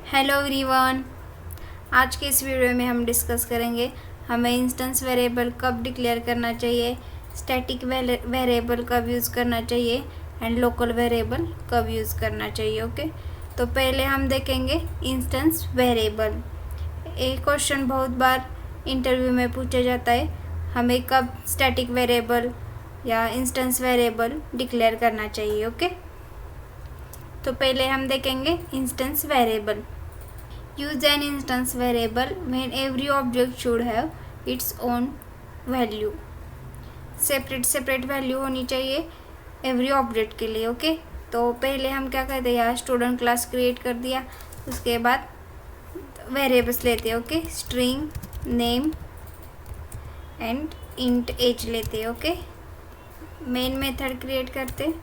Hello everyone. आज के इस वीडियो में हम डिस्कस करेंगे हमें इंस्टेंस वेरिएबल कब डिक्लेयर करना चाहिए, स्टैटिक वेरिएबल कब यूज़ करना चाहिए एंड लोकल वेरिएबल कब यूज़ करना चाहिए। ओके, तो पहले हम देखेंगे इंस्टेंस वेरिएबल। एक क्वेश्चन बहुत बार इंटरव्यू में पूछा जाता है, हमें कब स्टैटिक वेरिएबल या इंस्टेंस वेरिएबल डिक्लेयर करना चाहिए। ओके, तो पहले हम देखेंगे instance variable. Use an instance variable when every object should have its own value. Separate value होनी चाहिए एवरी ऑब्जेक्ट के लिए। ओके, तो पहले हम क्या करते हैं, यहाँ स्टूडेंट क्लास क्रिएट कर दिया, उसके बाद वेरिएबल्स लेते हैं। Okay, string name and int as लेते हैं। ओके, मेन मेथड क्रिएट करते।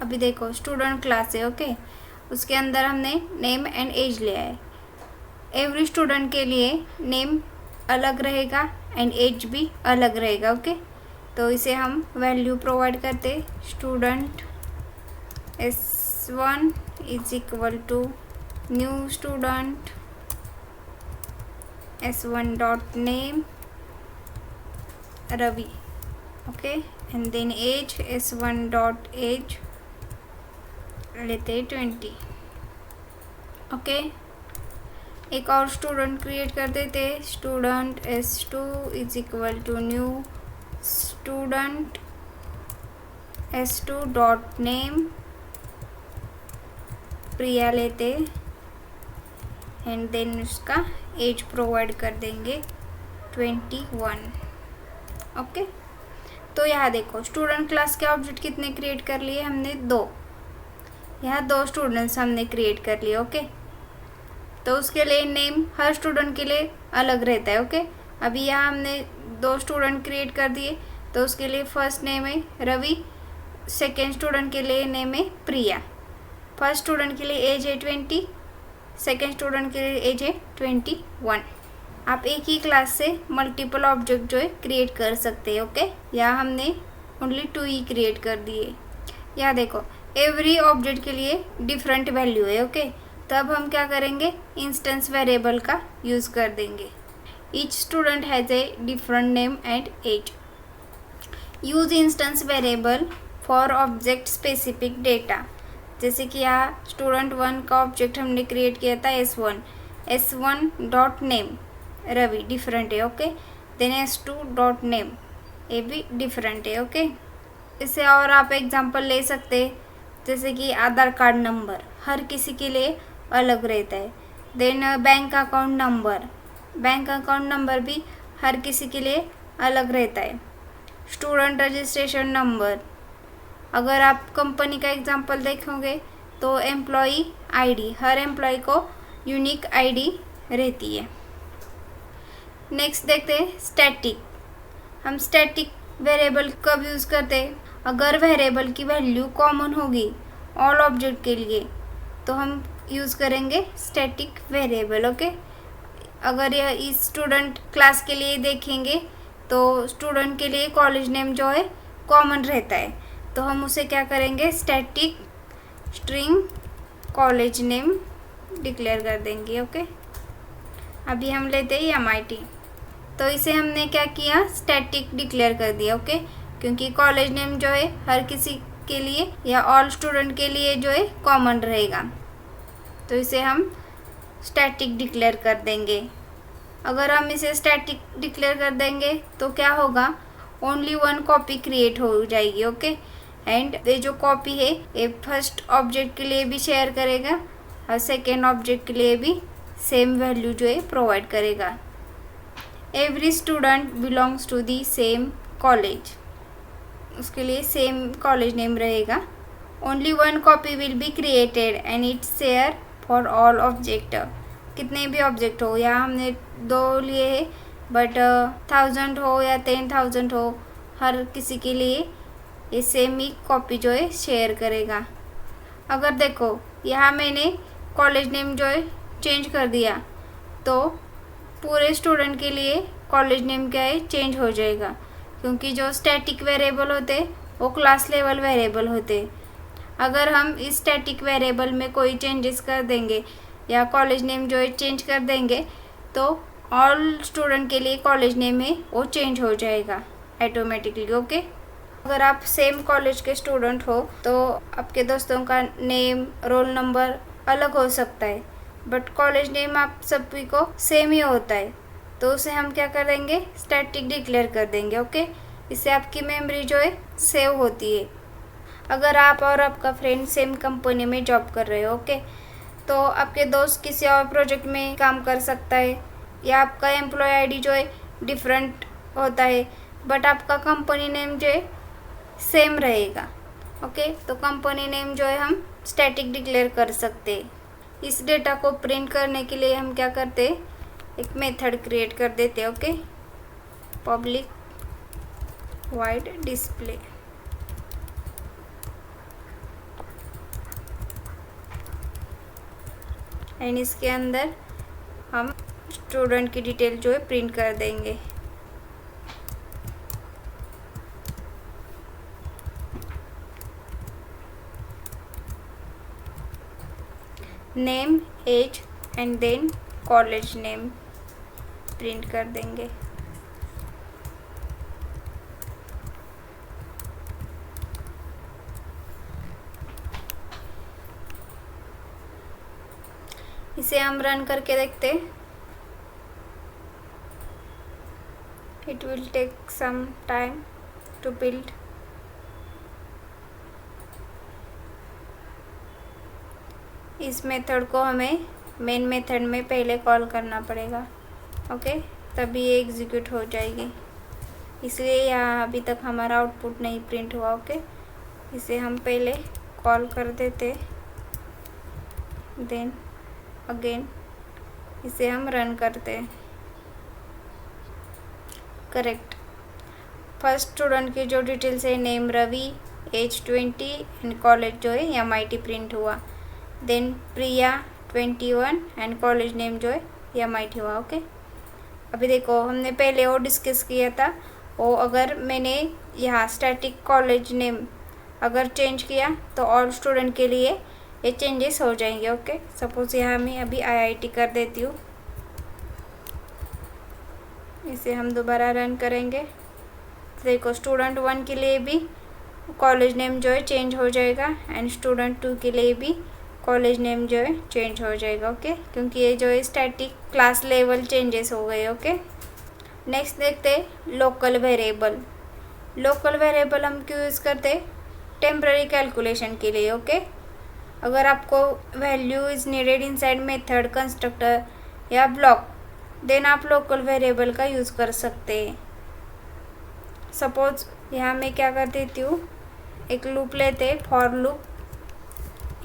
अभी देखो स्टूडेंट क्लास है। ओके, उसके अंदर हमने नेम एंड एज लिया है। एवरी स्टूडेंट के लिए नेम अलग रहेगा एंड एज भी अलग रहेगा। ओके, तो इसे हम वैल्यू प्रोवाइड करते, student S1 is equal to new student S1 dot name Ravi. Okay, and then age S1 dot age लेते 20। ओके, एक और स्टूडेंट क्रिएट कर देते, student S2 is equal to new student S2 dot name Priya लेते and then उसका age provide कर देंगे 21। Okay, तो यहाँ देखो स्टूडेंट क्लास के ऑब्जेक्ट कितने क्रिएट कर लिए हमने, 2। यहाँ 2 स्टूडेंट्स हमने क्रिएट कर लिए। ओके, तो उसके लिए नेम हर स्टूडेंट के लिए अलग रहता है। ओके, अभी यहाँ हमने 2 स्टूडेंट क्रिएट कर दिए, तो उसके लिए फर्स्ट नेम है रवि, सेकेंड स्टूडेंट के लिए नेम है प्रिया। फर्स्ट स्टूडेंट के लिए एज है 20, सेकेंड स्टूडेंट के लिए एज है 21। आप एक ही क्लास से मल्टीपल ऑब्जेक्ट जो है क्रिएट कर सकते हैं। ओके, यहाँ हमने ओनली 2 ही क्रिएट कर दिए। यहाँ देखो एवरी ऑब्जेक्ट के लिए डिफरेंट वैल्यू है। ओके, तब हम क्या करेंगे, इंस्टेंस वेरिएबल का यूज़ कर देंगे। Each student has a different name and age. Use instance variable for object specific data. जैसे कि यहाँ स्टूडेंट 1 का ऑब्जेक्ट हमने क्रिएट किया था S1 dot name Ravi different है। Okay, then S2 dot name ये भी डिफरेंट है। ओके, इससे और आप एग्जांपल ले सकते हैं, जैसे कि आधार कार्ड नंबर हर किसी के लिए अलग रहता है। देन बैंक अकाउंट नंबर भी हर किसी के लिए अलग रहता है। स्टूडेंट रजिस्ट्रेशन नंबर, अगर आप कंपनी का एग्जांपल देखोगे तो एम्प्लॉई आईडी, हर एम्प्लॉय को यूनिक आईडी रहती है। नेक्स्ट देखते हैं स्टैटिक। हम स्टैटिक वेरिएबल कब यूज़ करते हैं, अगर वेरिएबल की वैल्यू कॉमन होगी ऑल ऑब्जेक्ट के लिए तो हम यूज़ करेंगे स्टैटिक वेरिएबल। ओके, अगर यह इस स्टूडेंट क्लास के लिए देखेंगे तो स्टूडेंट के लिए कॉलेज नेम जो है कॉमन रहता है, तो हम उसे क्या करेंगे, static string college name declare कर देंगे। ओके, अभी हम लेते हैं MIT, तो इसे हमने क्या किया, स्टैटिक डिक्लेयर कर दिया। ओके, क्योंकि कॉलेज नेम जो है हर किसी के लिए या ऑल स्टूडेंट के लिए जो है कॉमन रहेगा, तो इसे हम स्टैटिक डिक्लेयर कर देंगे। अगर हम इसे स्टैटिक डिक्लेयर कर देंगे तो क्या होगा, ओनली 1 कॉपी क्रिएट हो जाएगी। ओके, एंड ये जो कॉपी है ये फर्स्ट ऑब्जेक्ट के लिए भी शेयर करेगा और सेकेंड ऑब्जेक्ट के लिए भी सेम वैल्यू जो है प्रोवाइड करेगा। Every student belongs to the same college, उसके लिए सेम कॉलेज नेम रहेगा। Only 1 copy will be created and it's share for all object. कितने भी ऑब्जेक्ट हो, यहाँ हमने 2 लिए हैं, बट 1000 हो या 10,000 हो, हर किसी के लिए ये सेम ही कॉपी जो है शेयर करेगा। अगर देखो यहाँ मैंने कॉलेज नेम जो है चेंज कर दिया, तो पूरे स्टूडेंट के लिए कॉलेज नेम क्या है, चेंज हो जाएगा, क्योंकि जो स्टैटिक वेरिएबल होते वो क्लास लेवल वेरिएबल होते। अगर हम इस स्टैटिक वेरिएबल में कोई चेंजेस कर देंगे, या कॉलेज नेम जो है चेंज कर देंगे तो ऑल स्टूडेंट के लिए कॉलेज नेम है वो चेंज हो जाएगा ऑटोमेटिकली। ओके, अगर आप सेम कॉलेज के स्टूडेंट हो तो आपके दोस्तों का नेम रोल नंबर अलग हो सकता है, बट कॉलेज नेम आप सभी को सेम ही होता है, तो उसे हम क्या कर देंगे, स्टैटिक डिक्लेयर कर देंगे। ओके, इससे आपकी मेमोरी जो है सेव होती है। अगर आप और आपका फ्रेंड सेम कंपनी में जॉब कर रहे हो, ओके, तो आपके दोस्त किसी और प्रोजेक्ट में काम कर सकता है, या आपका एम्प्लॉय आईडी जो है डिफरेंट होता है, बट आपका कंपनी नेम जो है सेम रहेगा। ओके, तो कंपनी नेम जो है हम स्टैटिक डिक्लेयर कर सकते हैं। इस डेटा को प्रिंट करने के लिए हम क्या करते हैं, एक मेथड क्रिएट कर देते हैं। Okay, public wide display, and इसके अंदर हम स्टूडेंट की डिटेल जो है प्रिंट कर देंगे। Name, age and then college name print कर देंगे। इसे हम रन करके देखते हैं। It will take some time to build. इस मेथड को हमें मेन मेथड में पहले कॉल करना पड़ेगा। ओके, तभी ये एग्जीक्यूट हो जाएगी, इसलिए यहाँ अभी तक हमारा आउटपुट नहीं प्रिंट हुआ। ओके, इसे हम पहले कॉल कर देते, देन अगेन इसे हम रन करते हैं। करेक्ट, फर्स्ट स्टूडेंट की जो डिटेल्स है, name Ravi, age 20 and college जो है MIT प्रिंट हुआ। Then Priya 21 and college name जो है MIT हुआ। ओके, अभी देखो हमने पहले वो डिस्कस किया था, वो अगर मैंने यहाँ स्टैटिक कॉलेज नेम अगर चेंज किया तो ऑल स्टूडेंट के लिए ये चेंजेस हो जाएंगे। ओके, सपोज यहाँ मैं अभी IIT कर देती हूँ, इसे हम दोबारा रन करेंगे। देखो स्टूडेंट 1 के लिए भी कॉलेज नेम जो है चेंज हो जाएगा एंड स्टूडेंट 2 के लिए भी कॉलेज नेम जो है चेंज हो जाएगा। ओके, क्योंकि ये जो है स्टैटिक क्लास लेवल चेंजेस हो गए। ओके, नेक्स्ट देखते हैं लोकल वेरिएबल। लोकल वेरिएबल हम क्यों यूज़ करते हैं, टेम्पररी कैलकुलेशन के लिए। ओके, अगर आपको value is needed inside method, constructor या ब्लॉक, देन आप लोकल वेरिएबल का यूज़ कर सकते हैं। सपोज यहाँ मैं क्या कर देती हूँ, एक लूप लेते, for loop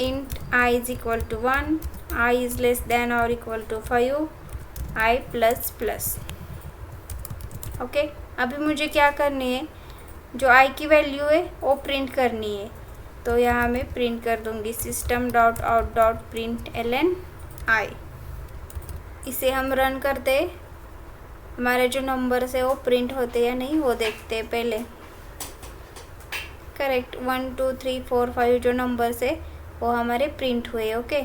int I is equal to 1, I is less than or equal to 5, I plus plus। Okay, अभी मुझे क्या करनी है, जो I की वैल्यू है वो प्रिंट करनी है, तो यहाँ मैं प्रिंट कर दूँगी system.out.println I। इसे हम रन करते, हमारे जो नंबर्स है वो प्रिंट होते या नहीं वो देखते पहले। करेक्ट, 1 2 3 4 5 जो नंबर्स है वो हमारे प्रिंट हुए। ओके,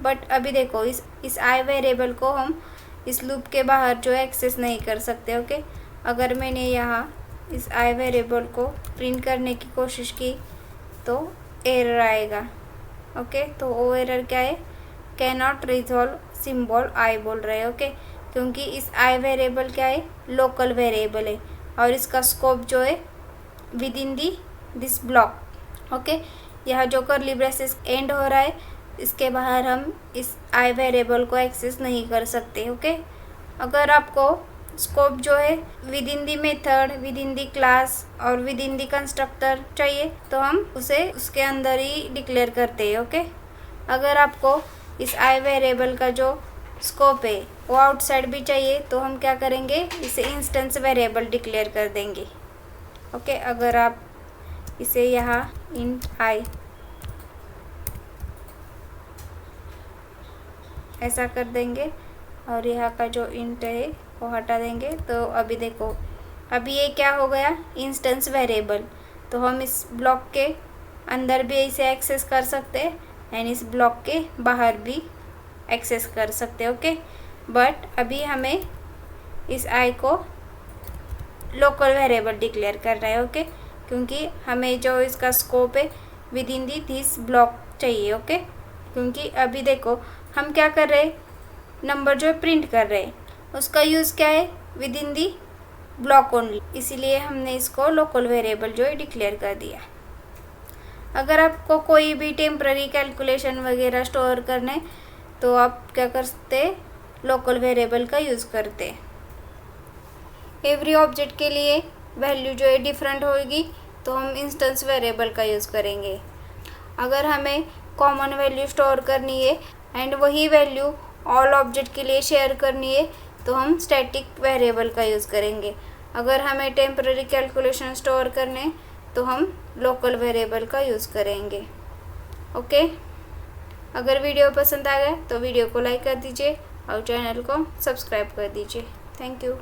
बट अभी देखो इस I वेरिएबल को हम इस लूप के बाहर जो है एक्सेस नहीं कर सकते। ओके, अगर मैंने यहाँ इस I वेरिएबल को प्रिंट करने की कोशिश की तो एरर आएगा। ओके, तो वो एरर क्या है, can not resolve symbol I बोल रहे हैं। ओके, क्योंकि इस I वेरिएबल क्या है, लोकल वेरिएबल है और इसका स्कोप जो है with in this block. Okay, यह जो करली ब्रेसेस एंड हो रहा है इसके बाहर हम इस I वेरिएबल को एक्सेस नहीं कर सकते। ओके, अगर आपको स्कोप जो है with in the method, with in the class और विद इन दी कंस्ट्रक्टर चाहिए तो हम उसे उसके अंदर ही डिक्लेयर करते हैं। ओके, अगर आपको इस I वेरिएबल का जो स्कोप है वो आउटसाइड भी चाहिए तो हम क्या करेंगे, इसे इंस्टेंस वेरिएबल डिक्लेयर कर देंगे। ओके, अगर आप इसे यहाँ int I ऐसा कर देंगे और यहाँ का जो int है वो हटा देंगे, तो अभी देखो अभी ये क्या हो गया, इंस्टेंस वेरिएबल। तो हम इस ब्लॉक के अंदर भी इसे एक्सेस कर सकते हैं एंड इस ब्लॉक के बाहर भी एक्सेस कर सकते हैं। ओके, बट अभी हमें इस आई को लोकल वेरिएबल डिक्लेयर करना है। ओके, क्योंकि हमें जो इसका स्कोप है विद इन दिस ब्लॉक चाहिए। ओके, क्योंकि अभी देखो हम क्या कर रहे हैं, नंबर जो प्रिंट कर रहे हैं उसका यूज़ क्या है, with in the block only, इसीलिए हमने इसको लोकल वेरिएबल जो है डिक्लेयर कर दिया। अगर आपको कोई भी टेम्पररी कैलकुलेशन वगैरह स्टोर करने तो आप क्या करते, लोकल वेरिएबल का यूज़ करते। एवरी ऑब्जेक्ट के लिए वैल्यू जो है डिफरेंट होगी तो हम इंस्टेंस वेरिएबल का यूज़ करेंगे। अगर हमें कॉमन वैल्यू स्टोर करनी है एंड वही वैल्यू ऑल ऑब्जेक्ट के लिए शेयर करनी है तो हम स्टैटिक वेरिएबल का यूज़ करेंगे। अगर हमें टेम्पररी कैलकुलेशन स्टोर करने तो हम लोकल वेरिएबल का यूज़ करेंगे। ओके, अगर वीडियो पसंद आ गया तो वीडियो को लाइक कर दीजिए और चैनल को सब्सक्राइब कर दीजिए। Thank you.